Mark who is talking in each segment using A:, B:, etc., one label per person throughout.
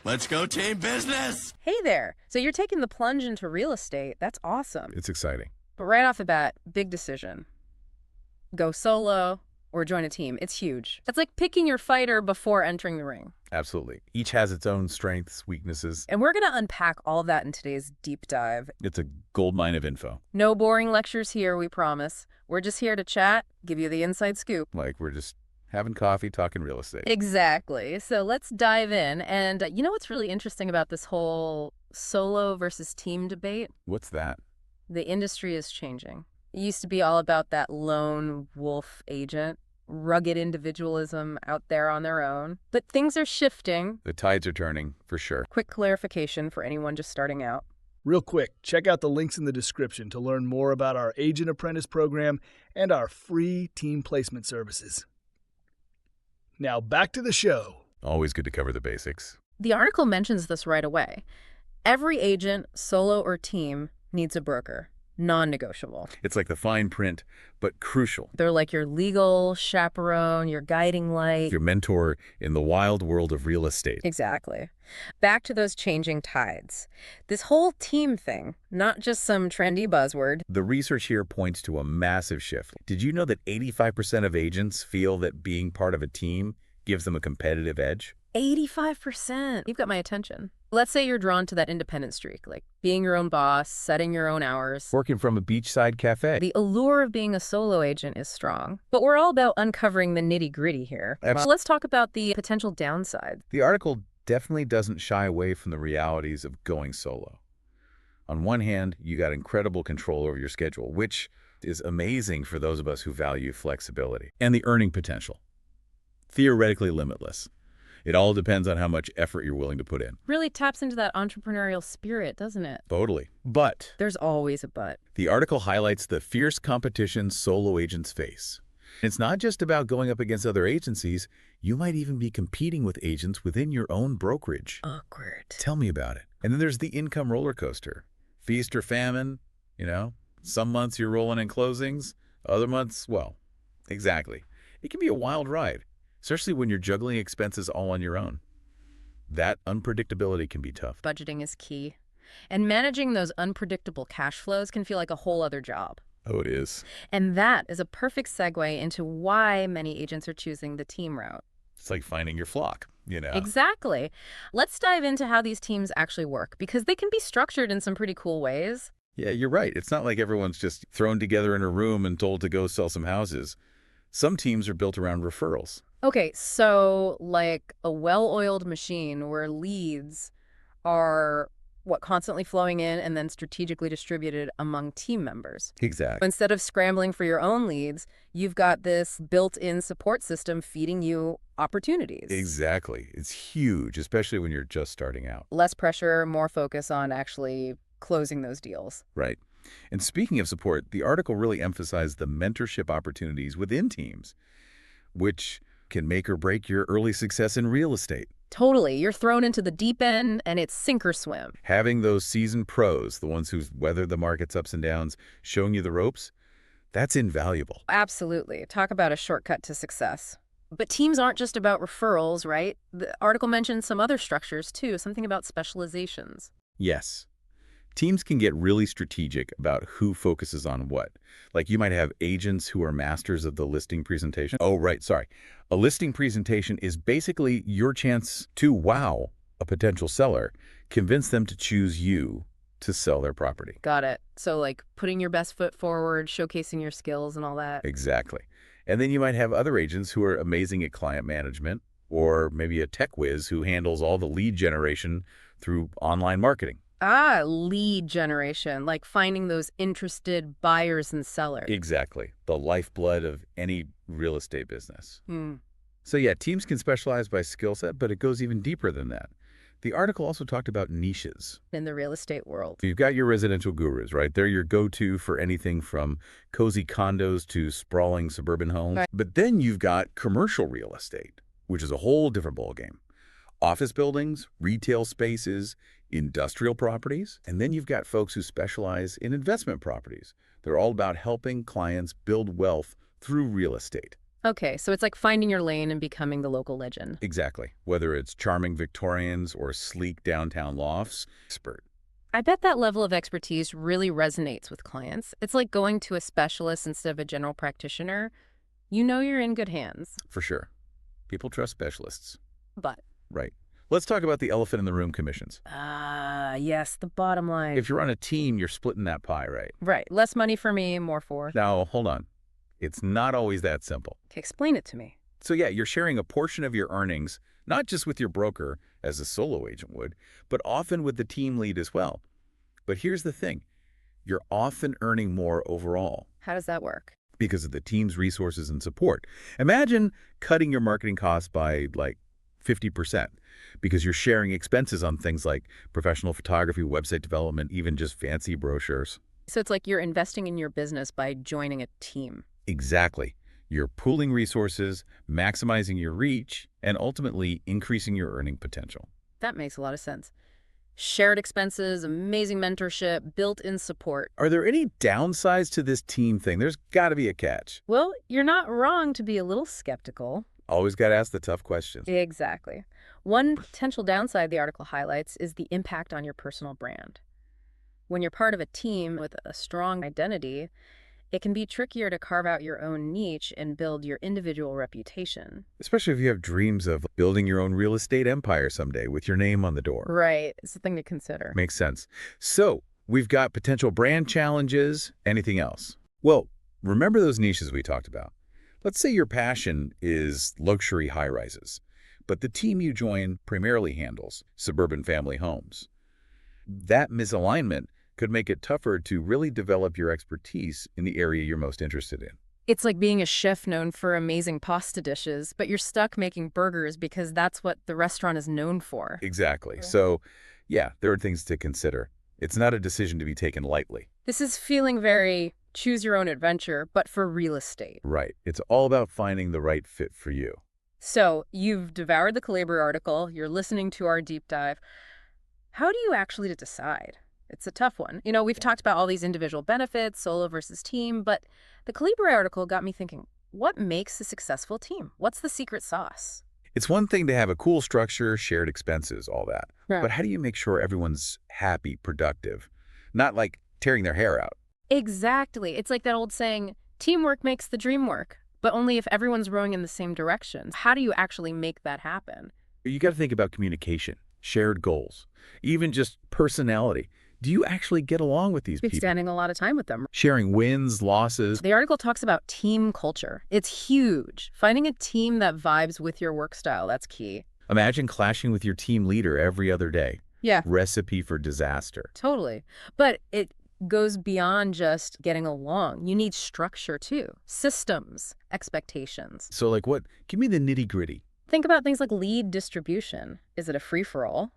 A: Let's go team business!
B: Hey there. So you're taking the plunge into real estate. That's awesome.
C: It's exciting.
B: But right off the bat, big decision. Go solo or join a team. It's huge. That's like picking your fighter before entering the ring.
C: Absolutely. Each has its own strengths, weaknesses.
B: And we're going to unpack all of that in today's deep dive.
C: It's a goldmine of info.
B: No boring lectures here, we promise. We're just here to chat, give you the inside scoop.
C: Like we're just having coffee, talking real estate.
B: Exactly. So let's dive in. And you know what's really interesting about this whole solo versus team debate?
C: What's that?
B: The industry is changing. It used to be all about that lone wolf agent, rugged individualism out there on their own. But things are shifting.
C: The tides are turning, for sure.
B: Quick clarification for anyone just starting out.
D: Real quick, check out the links in the description to learn more about our Agent Apprentice program and our free team placement services. Now back to the show.
C: Always good to cover the basics.
B: The article mentions this right away. Every agent, solo or team, needs a broker. Non-negotiable.
C: It's like the fine print, but crucial.
B: They're like your legal chaperone, your guiding light.
C: Your mentor in the wild world of real estate.
B: Exactly. Back to those changing tides. This whole team thing, not just some trendy buzzword.
C: The research here points to a massive shift. Did you know that 85% of agents feel that being part of a team gives them a competitive edge?
B: 85%. You've got my attention. Let's say you're drawn to that independent streak, like being your own boss, setting your own hours.
C: Working from a beachside cafe.
B: The allure of being a solo agent is strong. But we're all about uncovering the nitty-gritty here. So let's talk about the potential downside.
C: The article definitely doesn't shy away from the realities of going solo. On one hand, you got incredible control over your schedule, which is amazing for those of us who value flexibility. And the earning potential. Theoretically limitless. It all depends on how much effort you're willing to put in.
B: Really taps into that entrepreneurial spirit, doesn't it?
C: Totally. But
B: there's always a but.
C: The article highlights the fierce competition solo agents face. It's not just about going up against other agencies. You might even be competing with agents within your own brokerage.
B: Awkward.
C: Tell me about it. And then there's the income roller coaster. Feast or famine, you know. Some months you're rolling in closings. Other months, well, exactly. It can be a wild ride. Especially when you're juggling expenses all on your own. That unpredictability can be tough.
B: Budgeting is key. And managing those unpredictable cash flows can feel like a whole other job.
C: Oh, it is.
B: And that is a perfect segue into why many agents are choosing the team route.
C: It's like finding your flock, you know.
B: Exactly. Let's dive into how these teams actually work, because they can be structured in some pretty cool ways.
C: Yeah, you're right. It's not like everyone's just thrown together in a room and told to go sell some houses. Some teams are built around referrals.
B: Okay, so like a well-oiled machine where leads are constantly flowing in and then strategically distributed among team members.
C: Exactly.
B: Instead of scrambling for your own leads, you've got this built-in support system feeding you opportunities.
C: Exactly. It's huge, especially when you're just starting out.
B: Less pressure, more focus on actually closing those deals.
C: Right. And speaking of support, the article really emphasized the mentorship opportunities within teams, which can make or break your early success in real estate.
B: Totally. You're thrown into the deep end and it's sink or swim.
C: Having those seasoned pros, the ones who've weathered the market's ups and downs, showing you the ropes, that's invaluable.
B: Absolutely. Talk about a shortcut to success. But teams aren't just about referrals, right? The article mentions some other structures too, something about specializations.
C: Yes. Teams can get really strategic about who focuses on what. Like you might have agents who are masters of the listing presentation. Oh, right, sorry. A listing presentation is basically your chance to wow a potential seller, convince them to choose you to sell their property.
B: Got it. So like putting your best foot forward, showcasing your skills and all that.
C: Exactly. And then you might have other agents who are amazing at client management, or maybe a tech whiz who handles all the lead generation through online marketing.
B: Ah, lead generation, like finding those interested buyers and sellers.
C: Exactly. The lifeblood of any real estate business. So yeah, teams can specialize by skill set, but it goes even deeper than that. The article also talked about niches.
B: In the real estate world.
C: You've got your residential gurus, right? They're your go-to for anything from cozy condos to sprawling suburban homes.
B: Right.
C: But then you've got commercial real estate, which is a whole different ballgame. Office buildings, retail spaces, industrial properties, and then you've got folks who specialize in investment properties. They're all about helping clients build wealth through real estate.
B: Okay, so it's like finding your lane and becoming the local legend.
C: Exactly. Whether it's charming Victorians or sleek downtown lofts, expert.
B: I bet that level of expertise really resonates with clients. It's like going to a specialist instead of a general practitioner. You know you're in good hands.
C: For sure. People trust specialists.
B: But,
C: Right. Let's talk about the elephant in the room commissions.
B: yes, the bottom line.
C: If you're on a team, you're splitting that pie, right?
B: Right, less money for me, more for.
C: Now, hold on. It's not always that simple.
B: Okay, explain it to me.
C: So yeah, you're sharing a portion of your earnings, not just with your broker, as a solo agent would, but often with the team lead as well. But here's the thing. You're often earning more overall
B: How does that work?
C: because of the team's resources and support. Imagine cutting your marketing costs by like 50% because you're sharing expenses on things like professional photography, website development, even just fancy brochures.
B: So it's like you're investing in your business by joining a team.
C: Exactly. You're pooling resources, maximizing your reach, and ultimately increasing your earning potential.
B: That makes a lot of sense. Shared expenses, amazing mentorship, built-in support.
C: Are there any downsides to this team thing? There's got to be a catch.
B: Well, you're not wrong to be a little skeptical.
C: Always got to ask the tough questions.
B: Exactly. One potential downside the article highlights is the impact on your personal brand. When you're part of a team with a strong identity, it can be trickier to carve out your own niche and build your individual reputation.
C: Especially if you have dreams of building your own real estate empire someday with your name on the door.
B: Right. It's a thing to consider.
C: Makes sense. So we've got potential brand challenges. Anything else? Well, remember those niches we talked about. Let's say your passion is luxury high-rises, but the team you join primarily handles suburban family homes. That misalignment could make it tougher to really develop your expertise in the area you're most interested in.
B: It's like being a chef known for amazing pasta dishes, but you're stuck making burgers because that's what the restaurant is known for.
C: Exactly. So, yeah, there are things to consider. It's not a decision to be taken lightly.
B: This is feeling very choose your own adventure, but for real estate.
C: Right. It's all about finding the right fit for you.
B: So you've devoured the Calabria article, you're listening to our deep dive. How do you actually decide? It's a tough one. You know, we've talked about all these individual benefits, solo versus team, but the Calabria article got me thinking, what makes a successful team? What's the secret sauce?
C: It's one thing to have a cool structure, shared expenses, all that.
B: Yeah.
C: But how do you make sure everyone's happy, productive? Not like tearing their hair out.
B: Exactly. It's like that old saying, teamwork makes the dream work, but only if everyone's rowing in the same direction. How do you actually make that happen?
C: You got to think about communication, shared goals, even just personality. Do you actually get along with these
B: We've
C: people?
B: spending a lot of time with them.
C: Sharing wins, losses.
B: The article talks about team culture. It's huge. Finding a team that vibes with your work style, that's key.
C: Imagine clashing with your team leader every other day.
B: Yeah.
C: Recipe for disaster.
B: Totally. But it goes beyond just getting along. You need structure too. Systems, expectations.
C: So like what? Give me the nitty-gritty.
B: Think about things like lead distribution. Is it a free-for-all?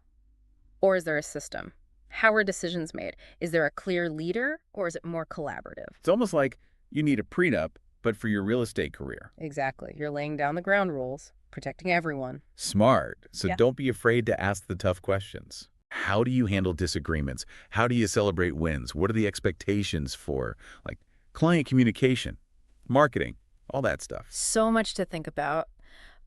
B: Or is there a system? How are decisions made? Is there a clear leader or is it more collaborative?
C: It's almost like you need a prenup, but for your real estate career.
B: Exactly. You're laying down the ground rules, protecting everyone.
C: Smart. So
B: Yeah.
C: don't be afraid to ask the tough questions. How do you handle disagreements? How do you celebrate wins? What are the expectations for like client communication, marketing, all that stuff?
B: So much to think about.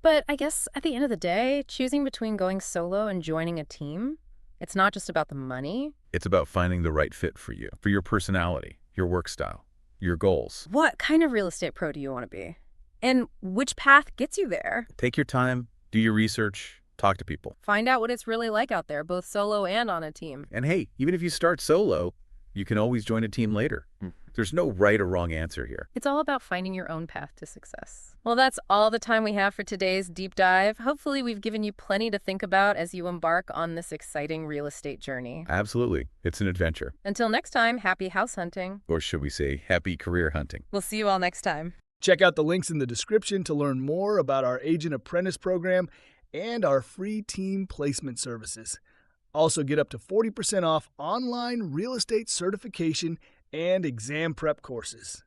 B: But I guess at the end of the day, choosing between going solo and joining a team, it's not just about the money.
C: It's about finding the right fit for you, for your personality, your work style, your goals.
B: What kind of real estate pro do you want to be? And which path gets you there?
C: Take your time, do your research, talk to people.
B: Find out what it's really like out there, both solo and on a team.
C: And hey, even if you start solo, you can always join a team later. There's no right or wrong answer here.
B: It's all about finding your own path to success. Well, that's all the time we have for today's deep dive. Hopefully, we've given you plenty to think about as you embark on this exciting real estate journey.
C: Absolutely. It's an adventure.
B: Until next time, happy house hunting.
C: Or should we say, happy career hunting.
B: We'll see you all next time.
D: Check out the links in the description to learn more about our Agent Apprentice program and our free team placement services. Also, get up to 40% off online real estate certification and exam prep courses.